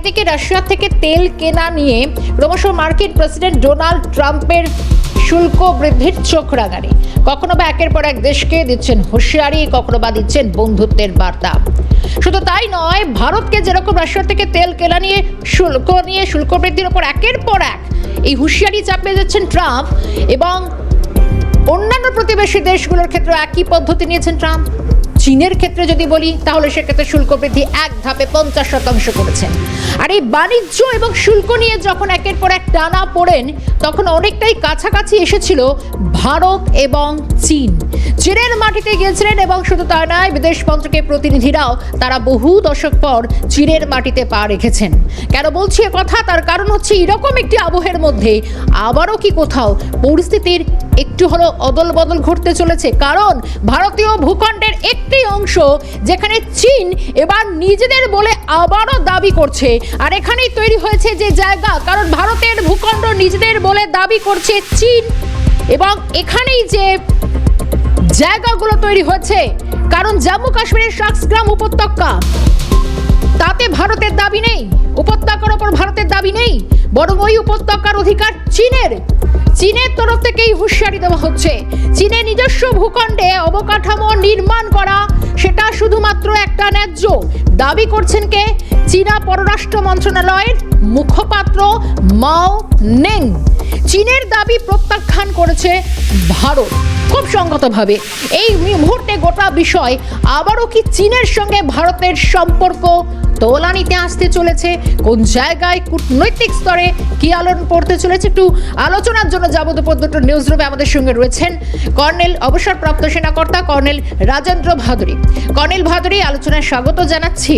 একদিকে রাশিয়া থেকে তেল কেনা নিয়ে ক্রমশ মার্কিন প্রেসিডেন্ট ডোনাল্ড ট্রাম্পের শুল্ক বৃদ্ধির চোখ রাঙানি, কখনো বা একের পর এক দেশকে দিচ্ছেন হুঁশিয়ারি, কখনো বা দিচ্ছেন বন্ধুত্বের বার্তা। শুধু তাই নয়, ভারতকে যেরকম রাশিয়া থেকে তেল কেনা নিয়ে শুল্ক বৃদ্ধির উপর একের পর এক এই হুঁশিয়ারি চাপিয়ে যাচ্ছেন ট্রাম্প, এবং অন্যান্য প্রতিবেশী দেশগুলোর ক্ষেত্রে একই পদ্ধতি নিয়েছেন ট্রাম্প। চীনের ক্ষেত্রে যদি বলি তাহলে সেক্ষেত্রে শুল্ক বৃদ্ধি এক ধাপে 50% করেছেন। আর এই বাণিজ্য এবং শুল্ক নিয়ে যখন একের পর এক টানা পড়েন, তখন অনেকটাই কাছাকাছি এসেছিল ভারত এবং চীন। চীনের মাটিতে গিয়েছিলেন, এবং শুধু তাই নয়, বিদেশ মন্ত্রকের প্রতিনিধিরাও তারা বহু দশক পর চীনের মাটিতে পা রেখেছেন। কেন বলছি এ কথা? তার কারণ হচ্ছে এরকম একটি আবহের মধ্যে আবারও কি কোথাও পরিস্থিতির একটু হলো অদল বদল ঘটতে চলেছে। কারণ ভারতীয় ভূখণ্ডের একটি অংশ যেখানে চীন এবার নিজেদের বলে আবারও দাবি করছে, আর এখানেই তৈরি হয়েছে যে জায়গা, কারণ ভারতের ভূখণ্ড নিজেদের বলে দাবি করছে চীন, এবং এখানেই যে জায়গাগুলো তৈরি হয়েছে, কারণ জম্মু কাশ্মীরের শাকগ্রাম উপত্যকা, তাতে ভারতের দাবি নেই, উপত্যকার ওপর ভারতের দাবি নেই, বরং ওই উপত্যকার অধিকার চীনের। চীনের তরফ থেকেই হুঁশিয়ারি দেওয়া হচ্ছে, চীনের নিজস্ব ভূখণ্ডে অবকাঠামো নির্মাণ করা সেটা শুধুমাত্র একটা ন্যায্য। দাবি করছেন কে? চীনা পররাষ্ট্র মন্ত্রণালয়ের মুখপাত্র মাও নেং। চীনের দাবি প্রত্যাখ্যান করেছে ভারত খুব সংগতভাবে। এই মুহূর্তে গোটা বিষয় আবারও কি চীনের সঙ্গে ভারতের সম্পর্ক তোলানিতে আসতে চলেছে? কোন জায়গায় কূটনৈতিক স্তরে কি আলোড়ন পড়তে চলেছে? একটু আলোচনার জন্য যাবতীয় নিউজ রুমে আমাদের সঙ্গে রয়েছেন কর্নেল, অবসরপ্রাপ্ত সেনাকর্তা কর্নেল রাজেন্দ্র ভাদুরী। কর্নেল ভাদুরী, আলোচনায় স্বাগত জানাচ্ছি।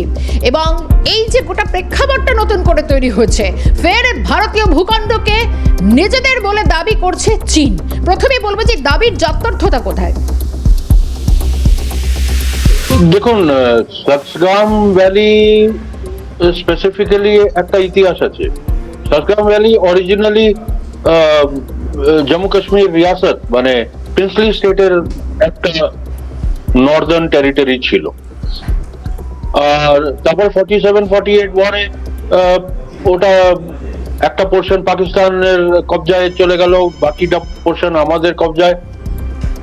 এবং এই যে গোটা প্রেক্ষাপটটা নতুন করে তৈরি হয়েছে, ফের ভারতীয় ভূখণ্ডকে নিজেদের বলে দাবি করছে চীন। প্রথমেই বলবো যে দাবির যথার্থতা কোথায়? দেখুন, সাতগ্রাম ভ্যালি স্পেসিফিক্যালি একটা ইতিহাস আছে। সাতগ্রাম ভ্যালি অরিজিনালি জম্মু কাশ্মীর রিয়াসত মানে প্রিন্সলি স্টেটের একটা নর্দার্ন টেরিটরি ছিল। আর তারপর 47-48 ওয়ারে ওটা একটা পোর্শন পাকিস্তানের কবজায় চলে গেল, বাকিটা পোর্শন আমাদের কবজায়।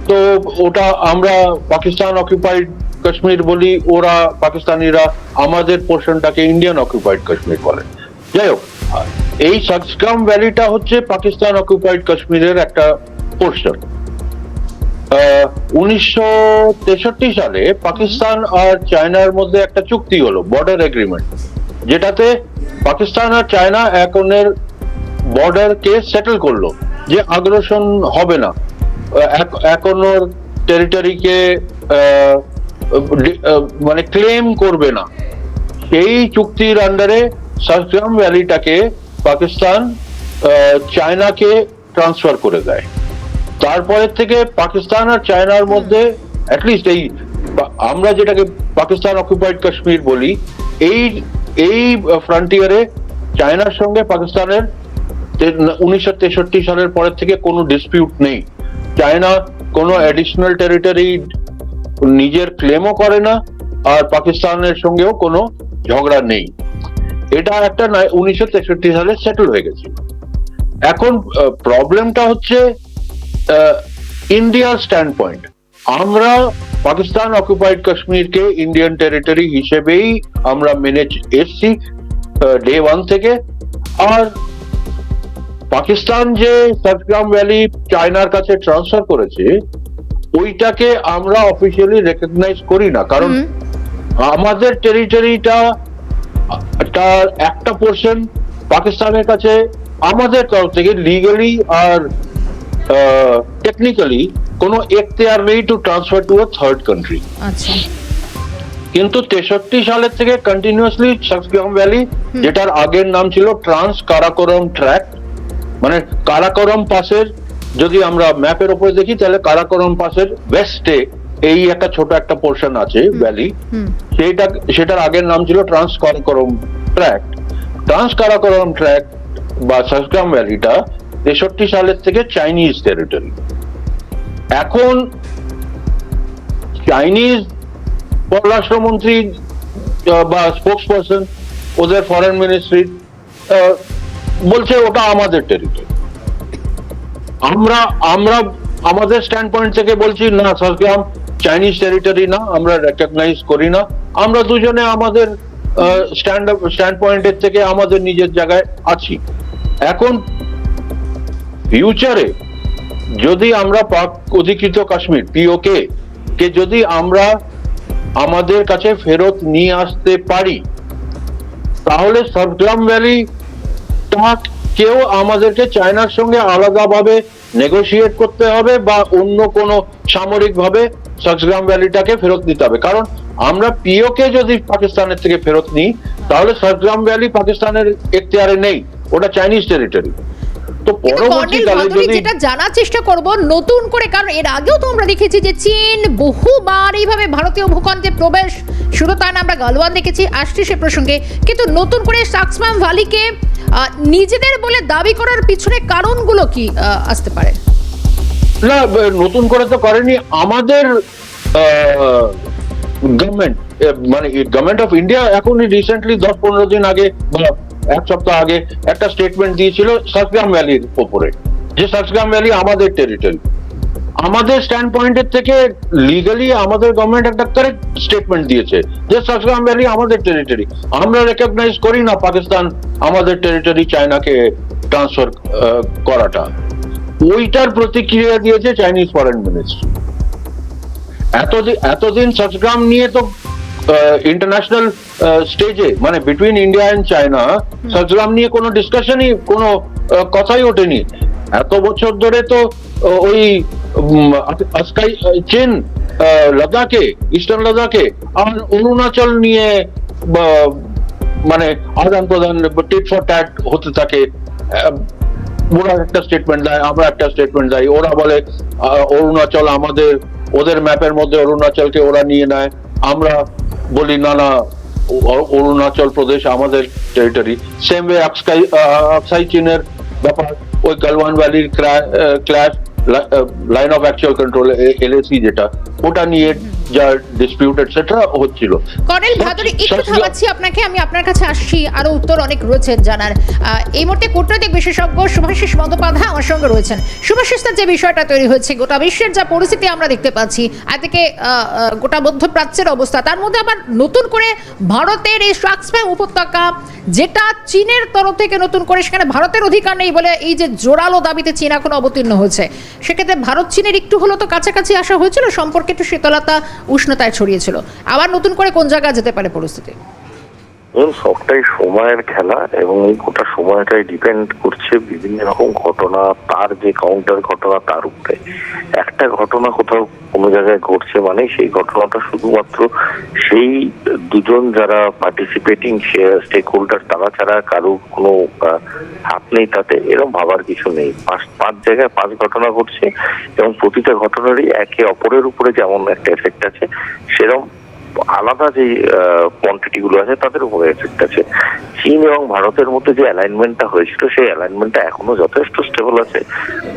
তো ওটা আমরা পাকিস্তান অকুপাইড কাশ্মীর বলি, ওরা পাকিস্তানিরা আমাদের পোর্শনটাকে ইন্ডিয়ান অকুপাইড কাশ্মীর বলে। যাই হোক, এই সাতগ্রাম ভ্যালিটা হচ্ছে পাকিস্তান অকুপাইড কাশ্মীরের একটা পোর্শন। 1963 সালে পাকিস্তান আর চায়নার মধ্যে একটা চুক্তি হলো, বর্ডার এগ্রিমেন্ট, যেটাতে পাকিস্তান আর চায়না একনের বর্ডারকে সেটেল করলো যে আগ্রাসন হবে না, একনের টেরিটরিকে মানে ক্লেম করবে না। সেই চুক্তির আন্ডারে সাতগ্রাম ভ্যালিটাকে পাকিস্তান চায়নাকে ট্রান্সফার করে দেয়। তারপরের থেকে পাকিস্তান আর চায়নার মধ্যে অ্যাটলিস্ট এই আমরা যেটাকে পাকিস্তান অকুপাইড কাশ্মীর বলি, এই ফ্রন্টিয়ারে চায়নার সঙ্গে পাকিস্তানের 1963 সালের পরের থেকে কোনো ডিসপিউট নেই। চায়না কোনো অ্যাডিশনাল টেরিটরি নিজের ক্লেমও করে না, আর পাকিস্তানের সঙ্গেও কোনো ঝগড়া নেই। এটা একটা 1963 সালে সেটেল হয়ে গেছিল। এখন প্রবলেমটা হচ্ছে ইন্ডিয়ার স্ট্যান্ড পয়েন্ট। আমরা পাকিস্তান অকুপাইড কাশ্মীরকে ইন্ডিয়ান টেরিটরি হিসেবেই আমরা মেনে এসছি ডে 1 থেকে। আর পাকিস্তান যে সাতগ্রাম ভ্যালি চায়নার কাছে ট্রান্সফার করেছে, ওইটাকে আমরা অফিসিয়ালি রেকগনাইজ করি না, কারণ আমাদের টেরিটরিটা তার একটা পোর্শন পাকিস্তানের কাছে আমাদের তরফ থেকে লিগালি আর টেকনিক্যালি কোনো এখতিয়ার নেই to transfer to a third country. কিন্তু 63 সালের থেকে কন্টিনিউয়াসলি সাতগ্রাম ভ্যালি, যেটার আগের নাম ছিল ট্রান্স কারাকোরাম ট্র্যাক্ট, মানে কারাকোরাম পাসের, যদি আমরা ম্যাপের উপরে দেখি তাহলে কারাকোরাম পাসের ওয়েস্টে এই একটা ছোট একটা পোর্শন আছে ভ্যালি, সেটার আগের নাম ছিল trans Karakoram tract. Trans Karakoram tract বা সাতগ্রাম ভ্যালিটা 63 সালের থেকে চাইনিজ টেরিটরি। এখন চাইনিজ পররাষ্ট্রমন্ত্রী বা স্পোক্স পারসন ওদের ফরেন মিনিস্ট্রি বলছে ওটা আমাদের টেরিটরি। আমরা আমরা আমাদের স্ট্যান্ড পয়েন্ট থেকে বলছি না, সার্জিয়াম চাইনিজ টেরিটরি না, আমরা রেকগনাইজ করি না। আমরা দুজনে আমাদের স্ট্যান্ড পয়েন্টের থেকে আমাদের নিজের জায়গায় আছি। এখন ফিউচারে যদি আমরা পাক অধিকৃত কাশ্মীর পিওকে কে যদি আমরা আমাদের কাছে ফেরত নিয়ে আসতে পারি, তাহলে সার্জিয়াম ভ্যালি কেউ আমাদেরকে চায়নার সঙ্গে আলাদাভাবে নেগোশিয়েট করতে হবে বা অন্য কোনো সামরিক ভাবে সার্জিয়াম ভ্যালিটাকে ফেরত দিতে হবে। কারণ আমরা পিওকে যদি পাকিস্তানের থেকে ফেরত নিই, তাহলে সার্জিয়াম ভ্যালি পাকিস্তানের এখতিয়ারে নেই, ওটা চাইনিজ টেরিটরি। তো পরবর্তীকালে যদি যেটা জানার চেষ্টা করব নতুন করে, কারণ এর আগেও তো আমরা দেখেছি যে চীন বহুবার এইভাবে ভারতীয় ভূখণ্ডে প্রবেশ, শুধু তা না আমরা গালওয়ান দেখেছি, আসছে সে প্রসঙ্গে, কিন্তু নতুন করে সার্জিয়াম ভ্যালিকে নিজেদের বলে দাবি করার পিছনে কারণগুলো কি আসতে পারে? না, নতুন করে তো করেনি। আমাদের গভর্নমেন্ট, মানে গভর্নমেন্ট অফ ইন্ডিয়া এখনই রিসেন্টলি 10-15 দিন আগে বা এক সপ্তাহ আগে একটা স্টেটমেন্ট দিয়েছিল সার্জিয়াম ভ্যালির উপরে, যে সার্জিয়াম ভ্যালি আমাদের টেরিটরি। আমাদের স্ট্যান্ড পয়েন্টের থেকে লিগালি আমাদের গভর্নমেন্ট একটা কারেক্ট স্টেটমেন্ট দিয়েছে যে সার্জিয়াম ভ্যালি আমাদের টেরিটরি। আমরা রেকগনাইজ করি না পাকিস্তান আমাদের টেরিটরি চায়নাকে ট্রান্সফার করাটা। ওইটার প্রতিক্রিয়া দিয়েছে চাইনিজ ফরেন মিনিস্ট্রি। এতদিন সার্জিয়াম নিয়ে তো ইন্টারন্যাশনাল স্টেজে, মানে বিটুইন ইন্ডিয়া এন্ড চায়না, সার্জিয়াম নিয়ে কোনো ডিসকাশনই, কোনো কথাই ওঠেনি। এত বছর ধরে তো ওই আসকাই চীন লাদাখে, ইস্টার্ন লাদাখে আর অরুণাচল নিয়ে মানে আদান প্রদান, টিট ফর ট্যাট হতে থাকে। ওরা একটা স্টেটমেন্ট দেয়, আমরা একটা স্টেটমেন্ট দেয়। ওরা বলে অরুণাচল আমাদের, ওদের ম্যাপের মধ্যে অরুণাচলকে ওরা নিয়ে নেয়। আমরা বলি না না, অরুণাচল প্রদেশ আমাদের টেরিটরি। সেম ওয়ে আকসাই চীনের ব্যাপার, ওই গালওয়ান ভ্যালির clash, line of actual control LAC যেটা, ওটা নিয়ে যা ডিসপিউট এটসেট্রা হচ্ছিল। কর্নেল ভাদুরী, একটু থামাচ্ছি আপনাকে, আমি আপনার কাছে আসছি, আরো উত্তর অনেক রয়েছে জানার। এই মুহূর্তে কূটনৈতিক বিশেষজ্ঞ শুভাশিস বন্দ্যোপাধ্যায় আমার সঙ্গে রয়েছেন। শুভাশিসের যে বিষয়টা তৈরি হয়েছে, গোটা বিশ্বের যা পরিস্থিতি আমরা দেখতে পাচ্ছি, এদিকে গোটা মধ্যপ্রাচ্যের অবস্থা, তার মধ্যে আবার নতুন করে ভারতের এই সার্জিয়াম উপত্যকা, যেটা চীনের তরফ থেকে নতুন করে সেখানে ভারতের অধিকার নেই বলে এই যে জোরালো দাবিতে চীন এখন অবতীর্ণ হয়েছে, সেক্ষেত্রে ভারত চীনের একটু হলো তো কাছাকাছি আসা হয়েছিল, সম্পর্কে একটু শীতলতা উষ্ণতায় ছড়িয়েছিল। আবার নতুন করে কোন জায়গায় যেতে পারে পরিস্থিতি? সবটাই সময়ের খেলা, এবং এই গোটা সময়টাই ডিপেন্ড করছে বিভিন্ন রকম ঘটনা, তার যে কাউন্টার ঘটনা তার উপরে। একটা ঘটনা কোথাও কোনো জায়গায় ঘটছে মানে সেই ঘটনাটা শুধুমাত্র সেই দুজন যারা পার্টিসিপেটিং স্টেক হোল্ডার তারা ছাড়া কারো কোনো হাত নেই তাতে, এরকম ভাবার কিছু নেই। পাঁচ জায়গায় 5 ঘটনা ঘটছে, এবং প্রতিটা ঘটনারই একে অপরের উপরে যেমন একটা এফেক্ট আছে, সেরকম আলাদা যে কোয়ান্টিটি গুলো আছে তাদের উপরে এফেক্ট আছে। চীন এবং ভারতের মধ্যে যে অ্যালাইনমেন্টটা হয়েছিল, সেই অ্যালাইনমেন্টটা এখনো যথেষ্ট স্টেবল আছে।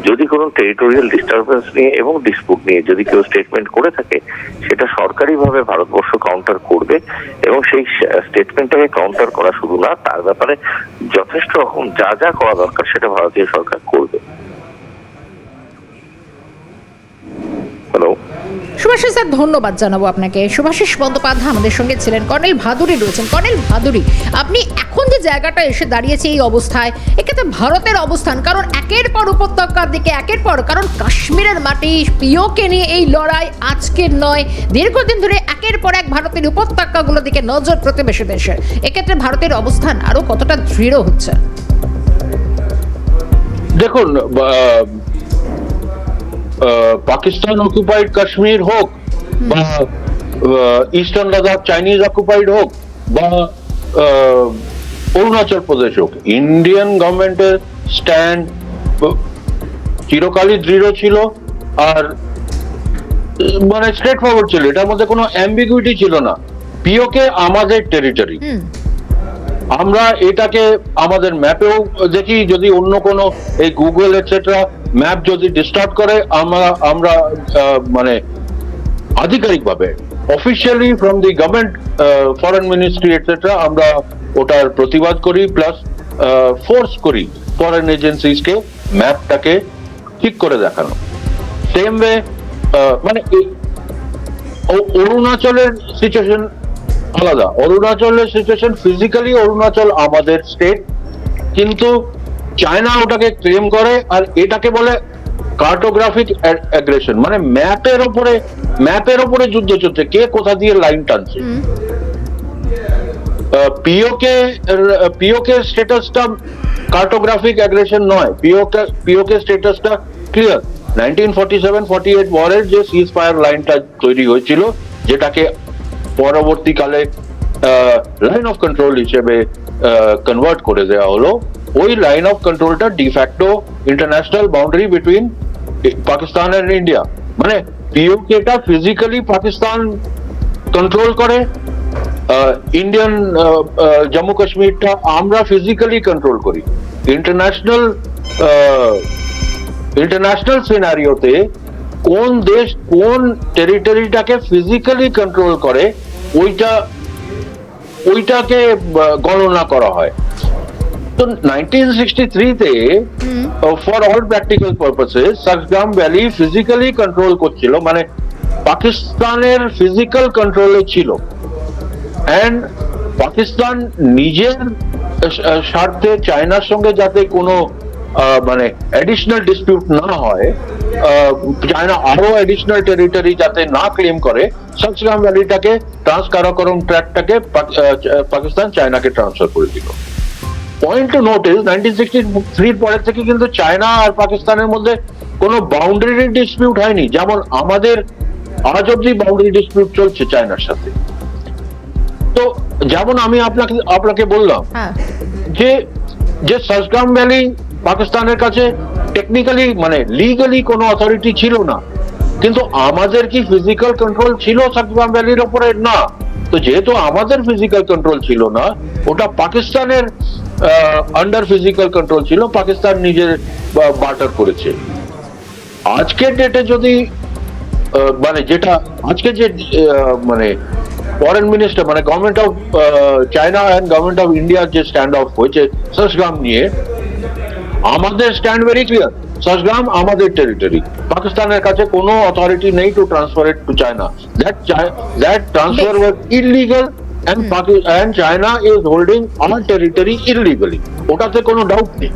যদি কোনো টেরিটোরিয়াল ডিস্টারবেন্স নিয়ে এবং ডিসপুট নিয়ে যদি কেউ স্টেটমেন্ট করে থাকে, সেটা সরকারিভাবে ভারতবর্ষ কাউন্টার করবে, এবং সেই স্টেটমেন্টটাকে কাউন্টার করা শুধু না, তার ব্যাপারে যথেষ্ট রকম যা যা করা দরকার সেটা ভারতীয় সরকার করবে। হ্যালো, শুভাশিস স্যার, ধন্যবাদ জানাবো আপনাকে। শুভাশিস বন্দ্যোপাধ্যায় আমাদের সঙ্গে ছিলেন। কর্নেল ভাদুরী রয়েছেন। কর্নেল ভাদুরী, আপনি এখন যে জায়গাটা এসে দাঁড়িয়েছে এই অবস্থায়, এক্ষেত্রে ভারতের অবস্থান, কারণ একের পর উপত্যকার দিকে একের পর, কারণ কাশ্মীরের মাটি পিওকে নিয়ে এই লড়াই আজকের নয়, দীর্ঘদিন ধরে একের পর এক ভারতের উপত্যকাগুলোর দিকে নজর প্রতিবেশী দেশের। এক্ষেত্রে ভারতের অবস্থান আরো কতটা দৃঢ় হচ্ছে? দেখুন, পাকিস্তান অকুপাইড কাশ্মীর হোক বা ইস্টার্ন লাদাখ চাইনিজ অকুপাইড হোক বা অরুণাচল প্রদেশ হোক, ইন্ডিয়ান গভর্নমেন্টের স্ট্যান্ড চিরকালই দৃঢ় ছিল, আর মানে স্ট্রেট ফরওয়ার্ড ছিল। এটার মধ্যে কোনো অ্যাম্বিগুইটি ছিল না। পিওকে আমাদের টেরিটরি, আমরা এটাকে আমাদের ম্যাপেও দেখি, যদি অন্য কোনো এই গুগল এটসেট্রা ম্যাপ যদি ডিস্টার্ব করে, আমরা মানে আধিকারিকভাবে officially from the government foreign ministry et cetera আমরা ওটার প্রতিবাদ করি, প্লাস ফোর্স করি ফরেন এজেন্সিসকে ম্যাপটাকে ঠিক করে দেখানো। সেম ওয়ে মানে অরুণাচলের সিচুয়েশন আলাদা। অরুণাচলের সিচুয়েশন ফিজিক্যালি অরুণাচল আমাদের স্টেট, কিন্তু চায়না ওটাকে ক্লেম করে আর এটাকে বলে কার্টোগ্রাফিক অ্যাগ্রেশন, মানে ম্যাপের ওপরে যুদ্ধ চলছে, কে কোথা দিয়ে লাইন টানছে। পিওকে স্ট্যাটাসটা কার্টোগ্রাফিক অ্যাগ্রেশন নয়, পিওকে স্ট্যাটাসটা ক্লিয়ার। 1947-48 ওয়ারের যে সিজ ফায়ার লাইনটা তৈরি হয়েছিল, যেটাকে পরবর্তীকালে লাইন অফ কন্ট্রোল হিসেবে কনভার্ট করে দেওয়া হলো, ওই লাইন অফ কন্ট্রোলটা de facto international boundary between Pakistan and India. মানে পিওকেটা ফিজিক্যালি পাকিস্তান কন্ট্রোল করে, ইন্ডিয়ান জম্মু কাশ্মীরটা আমরা ফিজিক্যালি কন্ট্রোল করি। ইন্টারন্যাশনাল সিনারিওতে কোন দেশ কোন টেরিটরিটাকে ফিজিক্যালি কন্ট্রোল করে ওইটাকে গণনা করা হয়। তো 1963-তে for all practical purposes Shaksgam valley physically control করছিল, মানে পাকিস্তানের ফিজিক্যাল কন্ট্রোলে ছিল। এন্ড পাকিস্তান নিজের স্বার্থে চায়নার সঙ্গে যাতে কোনো মানে অ্যাডিশনাল ডিসপিউট না হয়, চায়না আরো অ্যাডিশনাল টেরিটরি যাতে না ক্লেম করে, সাকগাম ভ্যালিটাকে ট্রান্সকারাকোরাম ট্র্যাক্টটাকে পাকিস্তান চায়নাকে ট্রান্সফার করে দিল। পয়েন্ট টু নোট ইজ 1963 পরের থেকে কিন্তু চায়না আর পাকিস্তানের মধ্যে কোনো বাউন্ডারি ডিসপিউট হয়নি, যেমন আমাদের আজ অব্দি বাউন্ডারি ডিসপিউট চলছে চায়নার সাথে। তো যেমন আমি আপনাকে বললাম যে সাকগাম ভ্যালি পাকিস্তানের কাছে টেকনিক্যালি মানে লিগালি কোনো অথরিটি ছিল না, কিন্তু আমাদের কি ফিজিক্যাল কন্ট্রোল ছিল সাকগাম ভ্যালির উপরে? না। তো যেহেতু আমাদের ফিজিক্যাল কন্ট্রোল ছিল না, ওটা পাকিস্তানের আন্ডার ফিজিক্যাল কন্ট্রোল ছিল, পাকিস্তান নিজের বার্টার করেছে। আজকের ডেটে যদি মানে যেটা আজকে যে মানে ফরেন মিনিস্টার মানে government of China and government of India যে স্ট্যান্ড অফ হয়েছে সাকগাম নিয়ে, আমাদের স্ট্যান্ড ভেরি ক্লিয়ার, সাকগাম আমাদের টেরিটরি, পাকিস্তানের কাছে কোনো অথরিটি নেই to transfer it to China. That transfer was illegal and China is holding our territory illegally, ওটাতে কোনো ডাউট নেই।